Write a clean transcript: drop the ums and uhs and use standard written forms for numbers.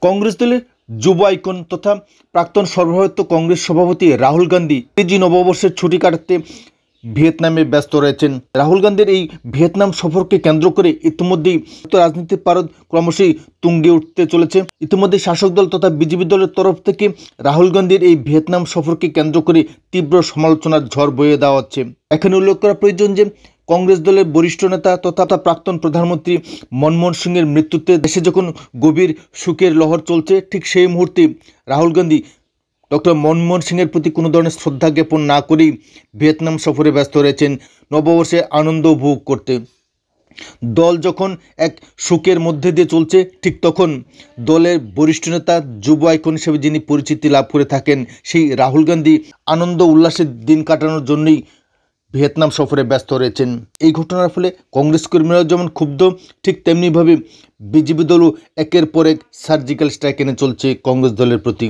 কংগ্রেস দলের যুব আইকন তথা প্রাক্তন সর্বভারত কংগ্রেস সভাপতি রাহুল গান্ধী ইংরেজি নববর্ষের ছুটি কাটাতে ভিয়েতনামে ব্যস্ত রয়েছেন। রাহুল গান্ধীর এই ভিয়েতনাম সফরকে কেন্দ্র করে ইতিমধ্যেই রাজনীতির পারদ ক্রমশই তুঙ্গে উঠতে চলেছে। ইতিমধ্যে শাসক দল তথা বিজেপি দলের তরফ থেকে রাহুল গান্ধীর এই ভিয়েতনাম সফরকে কেন্দ্র করে তীব্র সমালোচনার ঝড় বয়ে দেওয়া হচ্ছে। এখানে উল্লেখ করা প্রয়োজন যে কংগ্রেস দলের বরিষ্ঠ নেতা তথা প্রাক্তন প্রধানমন্ত্রী মনমোহন সিংয়ের মৃত্যুতে দেশে যখন গভীর শোকের লহর চলছে, ঠিক সেই মুহূর্তে রাহুল গান্ধী ডক্টর মনমোহন সিংয়ের প্রতি কোনো ধরনের শ্রদ্ধা জ্ঞাপন না করেই ভিয়েতনাম সফরে ব্যস্ত রয়েছেন নববর্ষে আনন্দ উপভোগ করতে। দল যখন এক শোকের মধ্যে দিয়ে চলছে, ঠিক তখন দলের বরিষ্ঠ নেতা যুব আইকন হিসেবে যিনি পরিচিতি লাভ করে থাকেন সেই রাহুল গান্ধী আনন্দ উল্লাসের দিন কাটানোর জন্যই ভিয়েতনাম সফরে ব্যস্ত রয়েছেন। এই ঘটনার ফলে কংগ্রেস কর্মীরা যেমন ক্ষুব্ধ, ঠিক তেমনিভাবে বিজেপি দলও একের পর এক সার্জিক্যাল স্ট্রাইক এনে চলছে কংগ্রেস দলের প্রতি।